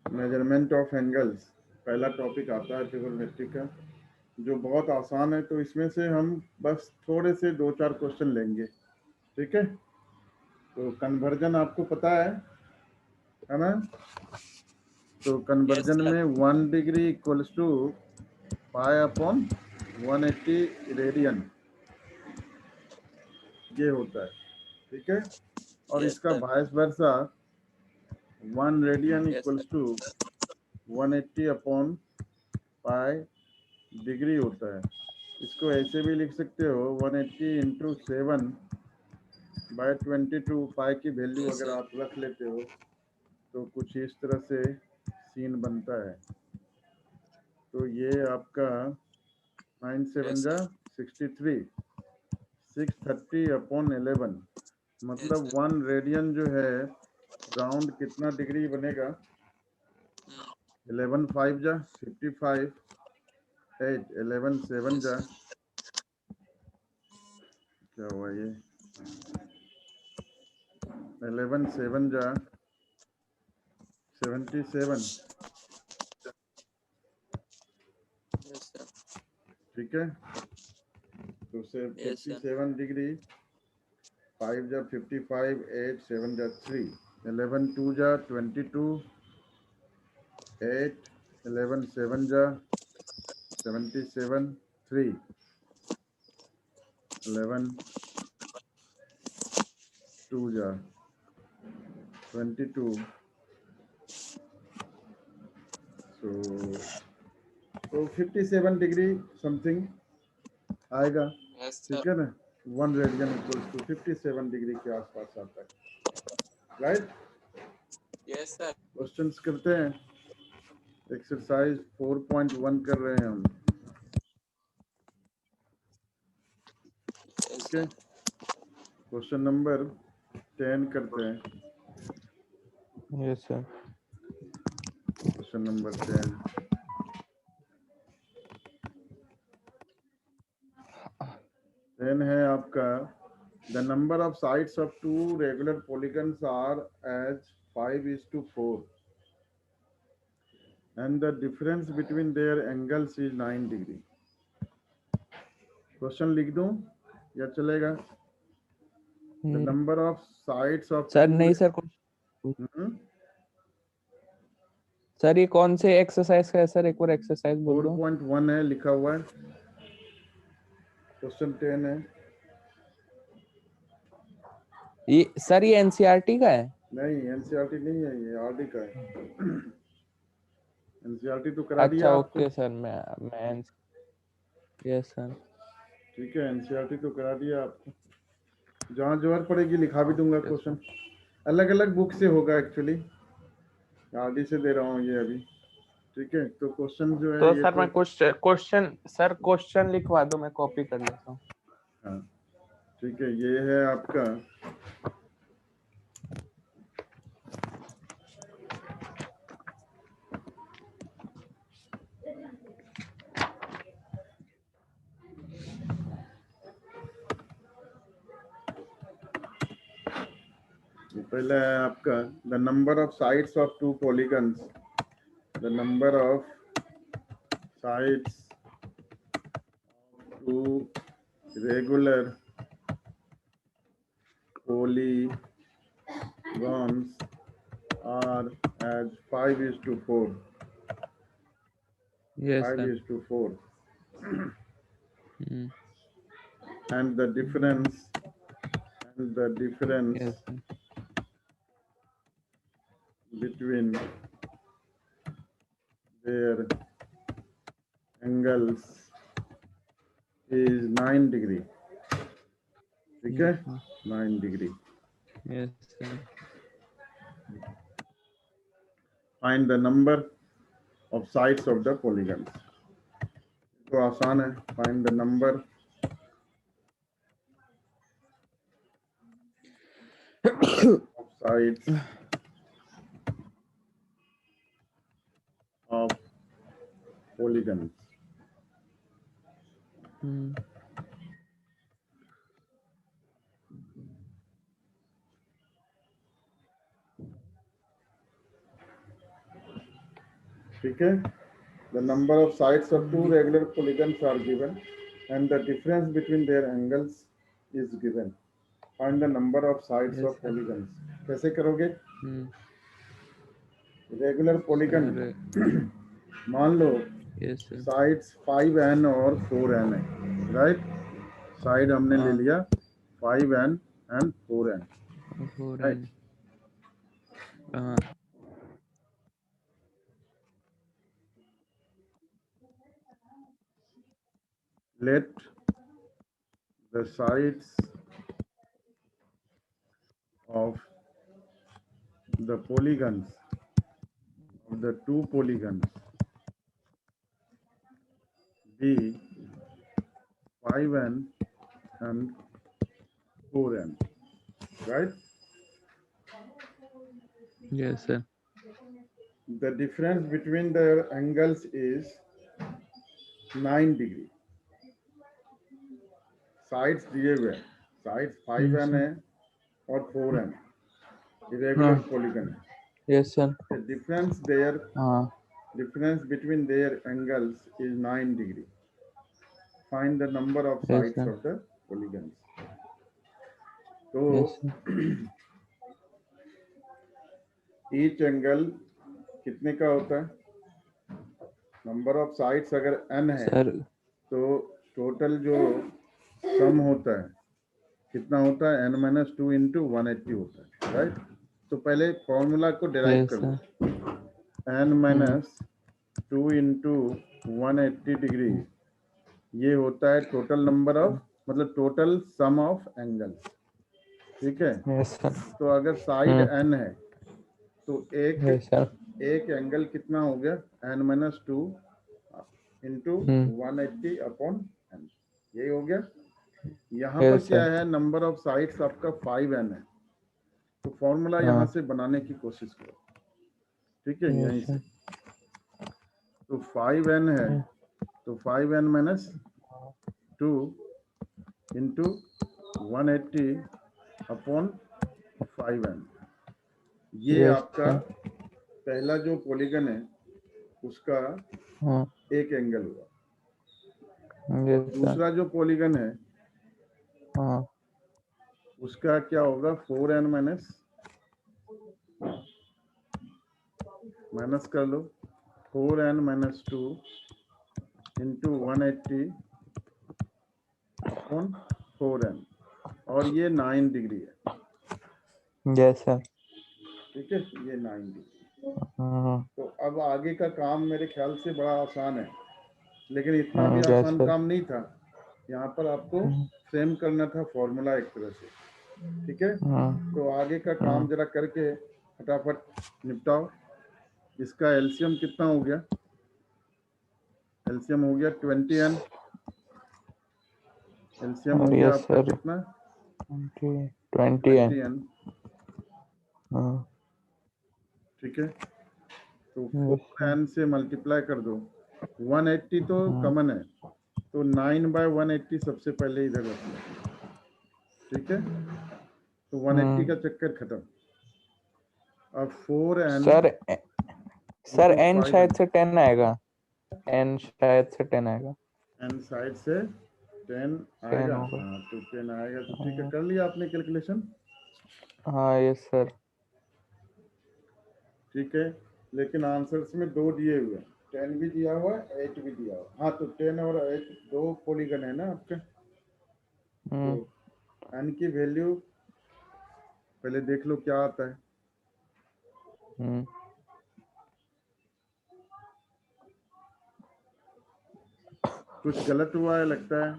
Measurement of angles पहला topic आता है ट्रिगोनोमेट्री का, जो बहुत आसान है। तो इसमें से हम बस थोड़े से 2-4 क्वेश्चन लेंगे, ठीक है। तो कन्वर्जन आपको पता है ना? तो यस कन्वर्जन सर। में 1 degree equals to pi upon 180 radian, ये होता है, ठीक है। और यस इसका sir. Vice versa 1 radian yes equals sir. To 180 upon pi degree होता है। इसको ऐसे भी लिख सकते हो 180 इंटू 7 बाय 22। पाई की वैल्यू यस अगर सर। आप रख लेते हो तो कुछ इस तरह से सीन बनता है। तो ये आपका 9 7 यस जा सर। 63, 630 अपॉन 11, यस मतलब सर। 1 रेडियन जो है राउंड कितना डिग्री बनेगा? 11 5 जा 55, 8 11 7 यस जा, सर। क्या हुआ ये, 11 7 जा 77, यस सर। ठीक है। तो से यस सर। 57 डिग्री, 5 जा 55, 8 7 जा 3, 11 2 जा 22, 8 11 7 जा 77, 3 11 2 जा 22, तो 57 डिग्री समथिंग आएगा, यस ठीक सर। है ना। 1 रेडियन इक्वल्स टू 57 डिग्री के आसपास आता है, राइट। Yes sir. क्वेश्चंस करते हैं। एक्सरसाइज 4.1 कर रहे हैं हम, यस ठीक है। सर। क्वेश्चन नंबर 10 करते हैं। Yes sir. क्वेश्चन नंबर 10 है आपका, the number of sides of two regular polygons are as 5:4 and the difference between their angles is 9 degree. Question लिख दूं या चलेगा? The number of sides of sir two, नहीं sir, sir ये कौन से एक्सरसाइज का है सर? एक और एक्सरसाइज बोल दो। 4.1 है लिखा हुआ है, क्वेश्चन 10 है। ये सर ये एनसीईआरटी का है? नहीं, एनसीईआरटी नहीं है, ये आरडी का है। एनसीईआरटी तो करा अच्छा दिया आपको, ओके सर, मैं यस सर। ठीक है। एनसीईआरटी तो करा दिया आपको, जहाँ जरूरत पड़ेगी लिखा भी दूंगा ओके सर। क्वेश्चन। अलग अलग बुक से होगा एक्चुअली, आरडी से दे रहा हूँ ये अभी, ठीक है। तो क्वेश्चन जो है तो ये सर तो, मैं क्वेश्चन लिखवा दो, मैं कॉपी कर लेता हूँ। हाँ ठीक है, ये है आपका पहला है आपका, the number of sides of two polygons, the number of sides two regular polygons are as 5:4, yes sir. 5:4, and the difference yes sir. between their angles is 9 degree, ठीक है, 9 degree. Yes sir. Find the number of sides of the polygons, तो आसान है। Find the number of sides of polygons, ठीक है, the number of sides of two regular polygons are given and the difference between their angles is given. Find the number of sides Yes, of sir. polygons. कैसे करोगे? हम्म, regular polygon sir मान लो yes sir sides 5n और 4n है, right? Side हमने ले हाँ लिया 5n and 4n, four right? And हाँ Let the sides of the polygons of the two polygons be 5n and 4n, right? Yes sir The difference between their angles is 9 degree. Sides दिए हुए, sides 5n है और 4n, irregular polygon है. Yes sir The difference there, हाँ difference between their angles is 9 degree. Find the number of Yes, sides sir. of the polygons. तो yes sir each angle कितने का होता है? नंबर ऑफ साइड्स अगर n है sir तो टोटल जो सम होता है कितना होता है? n माइनस 2 इंटू 180 होता है, राइट? तो पहले फॉर्मूला को डिराइव यस कर लो. Sir n minus 2 into 180 degree, ये होता है टोटल नंबर ऑफ, मतलब टोटल सम ऑफ एंगल्स, ठीक है? यस सर तो अगर साइड n है तो यस सर एक एंगल कितना हो गया? n minus 2 into 180 upon n, यही हो गया. यहाँ पर Yes, क्या sir. है? नंबर ऑफ साइड्स आपका 5n है, तो फॉर्मूला यहाँ से बनाने की कोशिश करो, ठीक है? यहीं Yes, से sir. तो 5n है तो 5n minus 2 into 180 upon 5n, ये Yes, आपका sir. पहला जो पॉलीगन है उसका हाँ एक एंगल हुआ. yes, sir. दूसरा जो पॉलीगन है हाँ उसका क्या होगा? 4n माइनस कर लो, 4n minus 2 into 180 upon 4n, और ये 9 डिग्री है, yes, sir. ठीक है? ये 9 डिग्री. हाँ तो अब आगे का काम मेरे ख्याल से बड़ा आसान है, लेकिन इतना भी yes, आसान sir. काम नहीं था. यहाँ पर आपको फ्रेम करना था फॉर्मूला एक तरह से, ठीक है? हाँ तो आगे का काम जरा करके फटाफट निपटाओ. इसका एलसीएम कितना हो गया? एलसीएम हो गया 20n. एलसीएम हो गया yes, आपका sir. कितना? 20 and 20n, हाँ ठीक है? तो yes, sir. 4n से मल्टीप्लाई कर दो. 180 तो कॉमन है, तो 9/180 सबसे पहले इधर रख लो, ठीक है? तो 180 का चक्कर खत्म. अब 4n sir into n 5n. शायद से 10 आएगा. n शायद से 10 आएगा. n साइड से 10 आएगा. होगा. हाँ तो 10 आएगा, तो ठीक है. कर लिया आपने कैलकुलेशन, हाँ yes, sir. ठीक है? लेकिन आंसर्स में 2 दिए हुए हैं, 10 भी दिया हुआ है, 8 भी दिया हुआ है. हाँ तो 10 और 8 दो पॉलीगन है ना आपके. तो n की वैल्यू पहले देख लो क्या आता है. कुछ गलत हुआ है लगता है.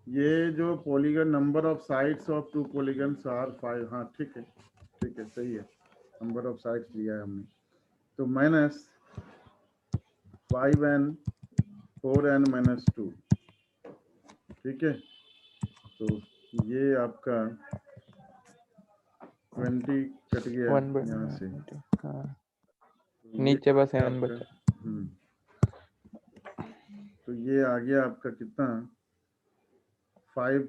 ये जो polygon, number of sides of two polygons are 5. हाँ ठीक है, ठीक है, सही है. नंबर ऑफ साइड्स दिया है हमने, तो माइनस 5n 4n माइनस 2, ठीक है? तो ये आपका 20 कट गया यहाँ से. हाँ तो ये नीचे बस आपका- n बचा. तो ये आ गया आपका कितना? 5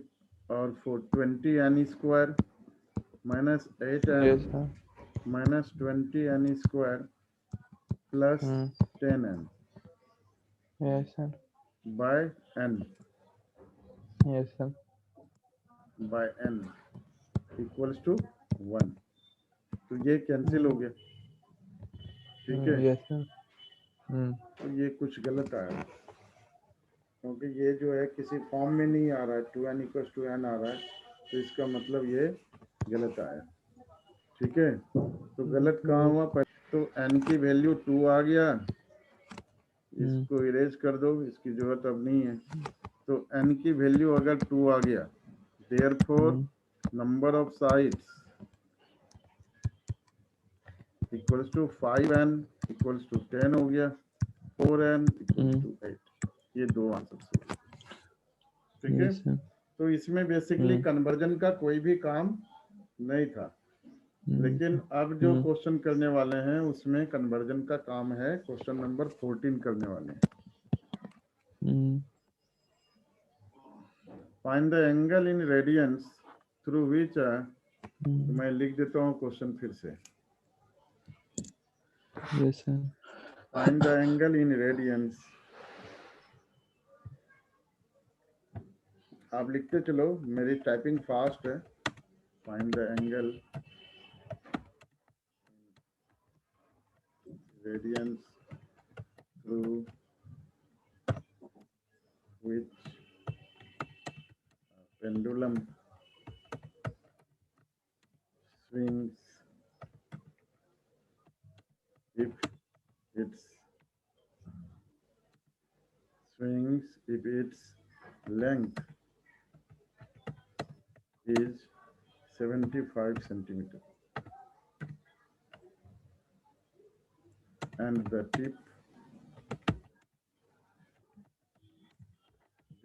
और 4 20n square minus 8n yes, sir. Minus 20n square plus 10n Yes, sir. by n Yes, sir. by n equals to 1। तो ये कैंसिल हो गया, ठीक है। Yes, sir. तो ये कुछ गलत आया, क्योंकि ये जो है किसी फॉर्म में नहीं आ रहा है, 2n इक्वल्स टू n आ रहा है, तो इसका मतलब ये गलत आया, ठीक है। तो गलत कहाँ हुआ? तो n की वैल्यू 2 आ गया, इसको इरेज कर दो, इसकी जरूरत अब नहीं है। तो n की वैल्यू अगर 2 आ गया, therefore number of sides equals to 5n equals to 10 हो गया, 4n इक्वल्स टू 8। ये दो आंसर, ठीक है। Yes, sir. तो इसमें बेसिकली कन्वर्जन का कोई भी काम नहीं था, लेकिन अब जो क्वेश्चन करने वाले हैं उसमें कन्वर्जन का काम है। क्वेश्चन नंबर 14 करने वाले हैं। Find the angle in radiance through विच, तो मैं लिख देता हूँ क्वेश्चन फिर से। Yes, sir. Find the angle in radians, आप लिखते चलो, मेरी टाइपिंग फास्ट है। Find the angle radians through which pendulum swings if its length is 75 centimeter and the tip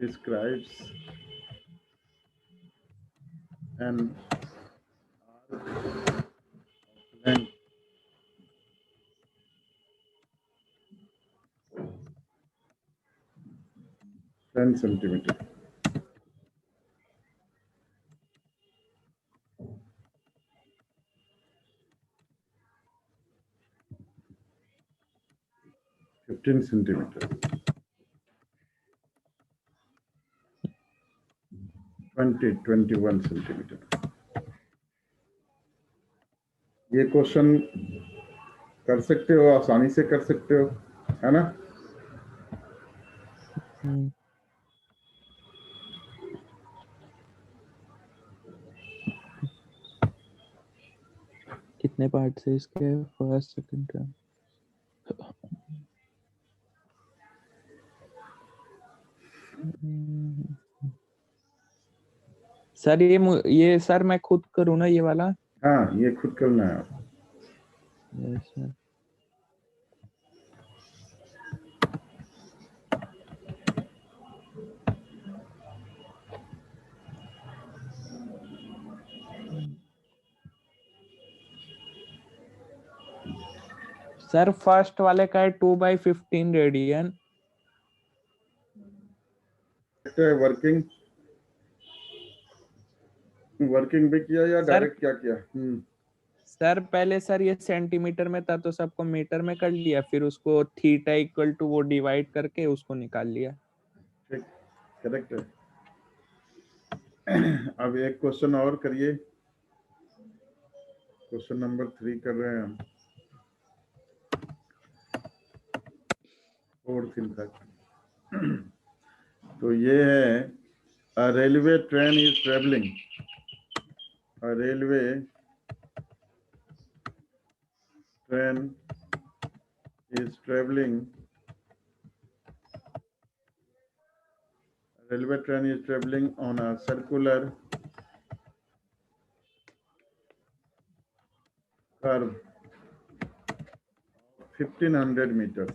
describes an arc of length 10 centimeter. $15 centimeter, 21 centimeter. ये question कर सकते हो, आसानी से कर सकते हो, है ना। कितने पार्ट से इसके? First, second, term? सर ये सर मैं खुद करूँ ना ये वाला? हाँ, ये खुद करना है। Yes sir. सर फर्स्ट वाले का है 2/15 रेडियन। वर्किंग भी किया या डायरेक्ट क्या किया? सर पहले सर ये सेंटीमीटर में था तो सबको मीटर में कर लिया, फिर उसको थीटा इक्वल टू वो डिवाइड करके उसको निकाल लिया। ठीक, करेक्ट है। अब एक क्वेश्चन और करिए, क्वेश्चन नंबर 3 कर रहे हैं हम, 4 तक। तो ये है, a railway train is traveling, a railway train is traveling, a railway train is traveling on a circular curve 1500 meters.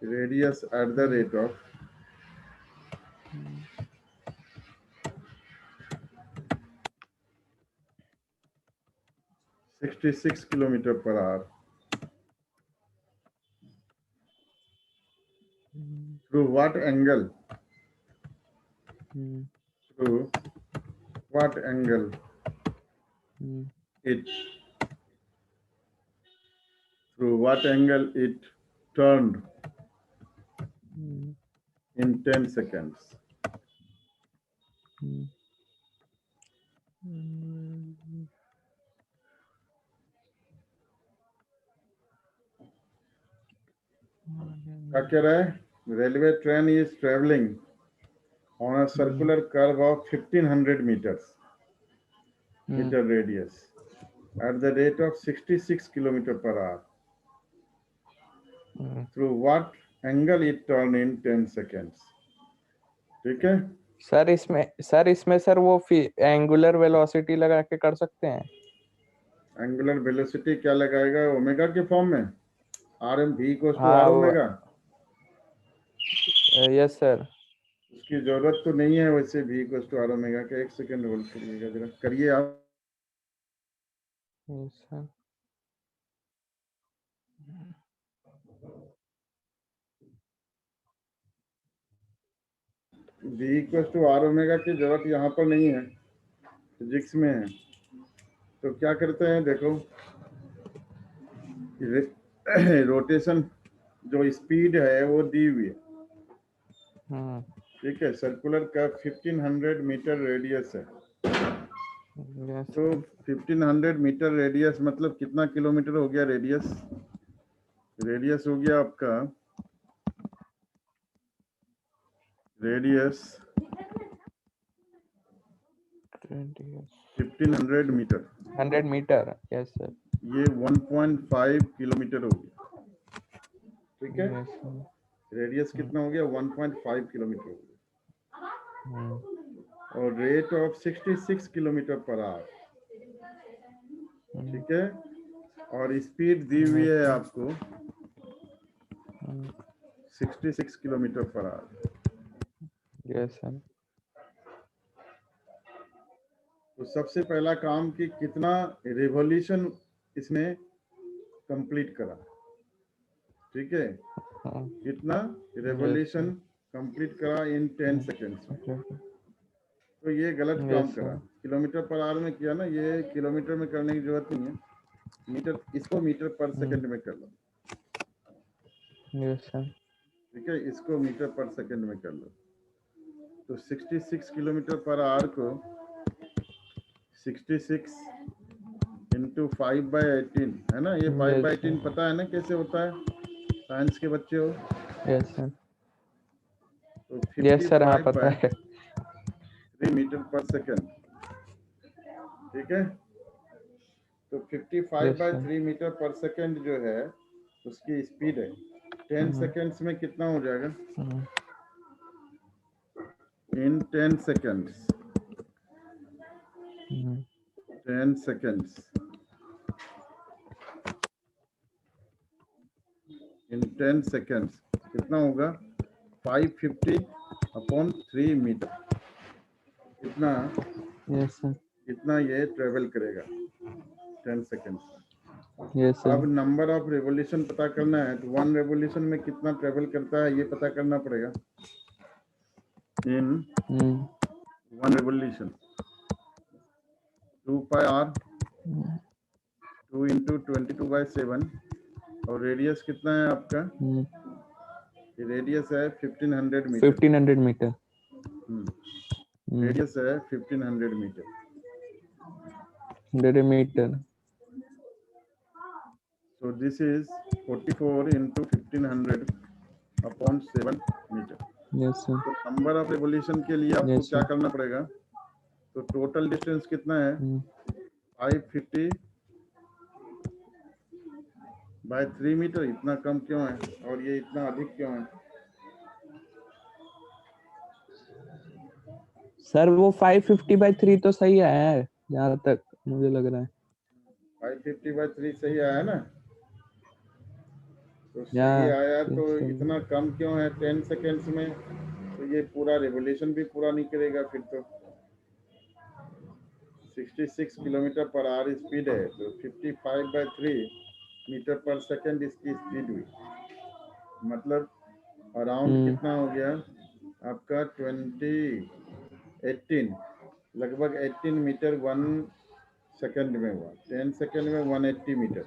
Radius at the rate of 66 kilometer per hour through what angle? Through what angle hmm, it through what angle it turned hmm, in 10 seconds. हम्म, हम्म, क्या कह रहा है? Railway train is traveling on a circular curve of 1500 meter radius at the rate of 66 km per hour. Hmm. Through what angle it turned in 10 seconds. ठीक है? Sir sir वो angular velocity लगा के कर सकते हैं। एंगुलर वेलोसिटी क्या लगाएगा? ओमेगा के फॉर्म में r m v equals to हाँ आर वो ओमेगा। Yes sir. उसकी जरूरत तो नहीं है वैसे v equals to r omega के। एक सेकंड होल्ड करिएगा जरा, करिए आप। Yes sir. V equals to r omega की जरूरत यहाँ पर नहीं है, फिजिक्स में है। तो क्या करते हैं देखो, रोटेशन जो स्पीड है वो दी हुई है, ठीक है। सर्कुलर का 1500 मीटर रेडियस है। यस तो 1500 मीटर रेडियस मतलब कितना किलोमीटर हो गया? रेडियस हो गया आपका, radius 1500 metre, 100 metre. Yes sir. ये 1.5 किलोमीटर हो गया, ठीक है। Yes sir. रेडियस कितना हो गया? 1.5 किलोमीटर हो गया, हम्म, और rate of 66 kilometre per hour, ठीक है। और स्पीड दी हुई है आपको 66 kilometre per hour. Yes sir. तो सबसे पहला काम कि कितना रिवॉल्यूशन इसने कंप्लीट करा, ठीक है। कितना रिवॉल्यूशन कंप्लीट करा इन 10 सेकेंड्स में। तो ये गलत काम Yes, करा। sir. किलोमीटर पर आवर में किया ना, ये किलोमीटर में करने की जरूरत नहीं है, मीटर, इसको मीटर पर सेकंड में कर लो, यस सर। ठीक है। इसको मीटर पर सेकंड में कर लो। तो 66 किलोमीटर पर आवर को 66 इंटू 5/18 है ना, ये 5/18 पता है ना कैसे होता है? साइंस के बच्चे हो। Yes sir. तो यस सर, हाँ 55 पता बाय है। 3 मीटर पर सेकंड, ठीक है। तो 55 Yes, बाय sir. 3 मीटर पर सेकंड जो है उसकी स्पीड है। 10 सेकेंड्स में कितना हो जाएगा? इन 10 सेकेंड्स, 10 seconds, in 10 seconds कितना होगा? 550/3 मीटर। कितना Yes, sir. कितना ये ट्रेवल करेगा 10 सेकेंड्स। Yes, sir. अब नंबर ऑफ रेवोल्यूशन पता करना है, तो 1 रेवोल्यूशन में कितना ट्रेवल करता है ये पता करना पड़ेगा। इन 1 रेवोल्यूशन 2πr 2 इंटू 22/7, और रेडियस कितना है आपका? रेडियस है 1500 मीटर। 1500 मीटर। रेडियस है 1500 metre. 100 metre. So this is 44 into 1500/7 metre. Yes, sir. तो नंबर ऑफ रेवोल्यूशन के लिए आपको Yes, क्या sir. करना पड़ेगा? तो टोटल डिस्टेंस कितना है? 550/3 मीटर। इतना कम क्यों है और ये इतना अधिक क्यों है? सर वो 550/3 तो सही आया है जहाँ तक मुझे लग रहा है। 550/3 सही आया ना? तो सही Yeah, आया, तो yes, sir. इतना कम क्यों है 10 सेकेंड्स में? तो ये पूरा रेवोल्यूशन भी पूरा नहीं करेगा फिर तो। 66 किलोमीटर पर आवर स्पीड है, तो 55/3 मीटर पर सेकंड इसकी स्पीड हुई। मतलब अराउंड कितना हो गया आपका? 2018 लगभग 18 मीटर 1 सेकंड में हुआ। 10 सेकंड में 180 मीटर,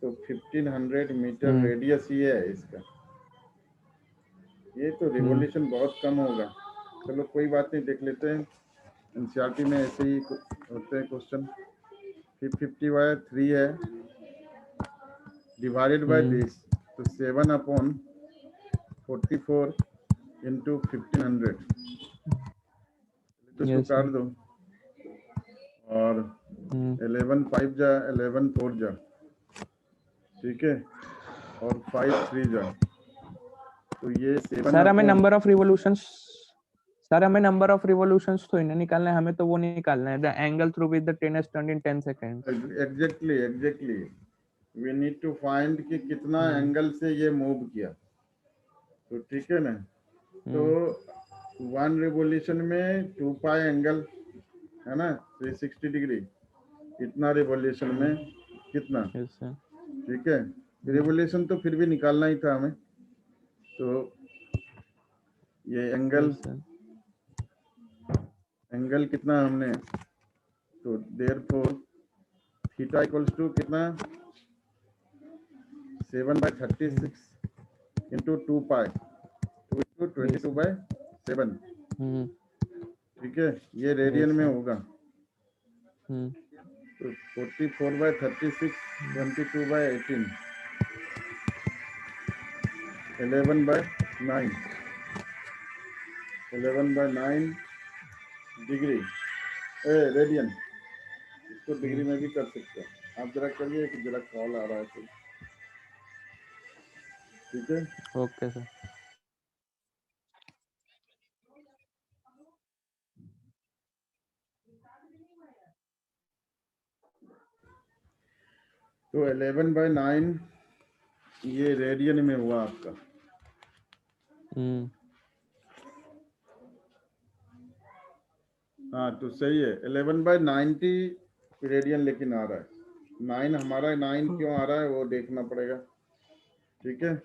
तो 1500 मीटर रेडियस ही है इसका। ये तो रिवॉल्यूशन बहुत कम होगा। चलो कोई बात नहीं, देख लेते हैं। एनसीईआरटी में ऐसे ही होते हैं क्वेश्चन। 50/3 है डिवाइडेड बाय दिस, तो 7/44 इंटू 1500, तो इसको काट दो। और 11 5 जा 11 4 जा, ठीक है, और 5 3 जा, तो ये 7 सर हमें नंबर ऑफ रिवॉल्यूशंस तो इन्हें निकालना है, हमें तो वो नहीं निकालना है, the angle through with the train is turned in 10 seconds. Exactly we need to find कि कितना एंगल से ये मूव किया, तो ठीक है ना। तो 1 रिवॉल्यूशन में 2 पाई एंगल है ना, 360 डिग्री, इतना रिवॉल्यूशन में कितना, ठीक है। रिवॉल्यूशन तो फिर भी निकालना ही था हमें, तो ये एंगल कितना हमने, तो देयरफॉर थीटा इक्वल्स टू कितना, 7/36 इंटू 2 पाई, 2 इंटू 22/7, ठीक है। ये रेडियन में होगा, तो 44/36 22/18, 11/9 डिग्री रेडियन। इसको डिग्री में भी कर सकते हैं आप। जरा करिए कि जरा कॉल आ रहा है, तो ठीक है। Okay sir. तो 11/9 ये रेडियन में हुआ आपका। हाँ तो सही है, 11/90 रेडियन लेकिन आ रहा है। 9 हमारा 9 क्यों आ रहा है वो देखना पड़ेगा, ठीक है।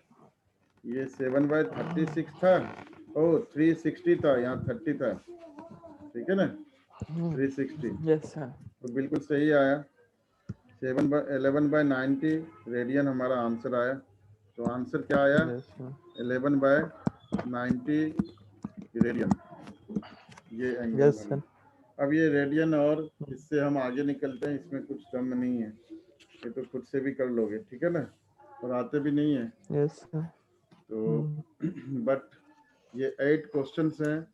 ये 7/36 था, ओ 360 था, यहाँ 30 था, ठीक है ना, 360। यस सर, तो बिल्कुल सही आया। 11/90 रेडियन हमारा आंसर आया। तो आंसर क्या आया, 11/90 रेडियन, ये एंगल। Yes sir. अब ये रेडियन, और इससे हम आगे निकलते हैं, इसमें कुछ कम नहीं है, ये तो खुद से भी कर लोगे, ठीक है ना, और आते भी नहीं है। Yes sir. तो बट ये 8 क्वेश्चंस हैं,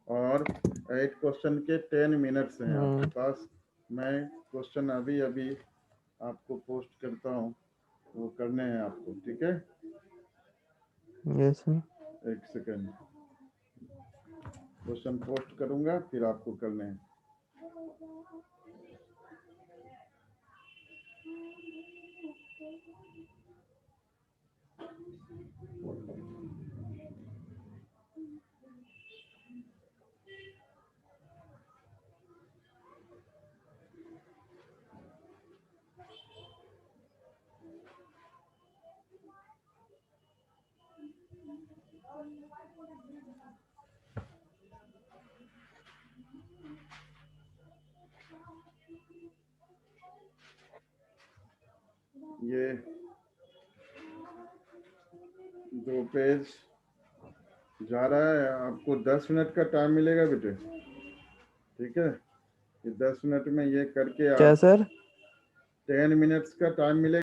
और 8 क्वेश्चन के 10 मिनट्स हैं आपके पास। मैं क्वेश्चन अभी अभी आपको पोस्ट करता हूँ, वो करने हैं आपको, ठीक है। Yes sir. एक सेकेंड, क्वेश्चन पोस्ट करूंगा, फिर आपको करने हैं। ये 2 पेज जा रहा है, आपको 10 मिनट का टाइम मिलेगा बेटे, ठीक है। ये 10 मिनट में ये करके क्या आप सर? 10 मिनट्स का टाइम मिलेगा।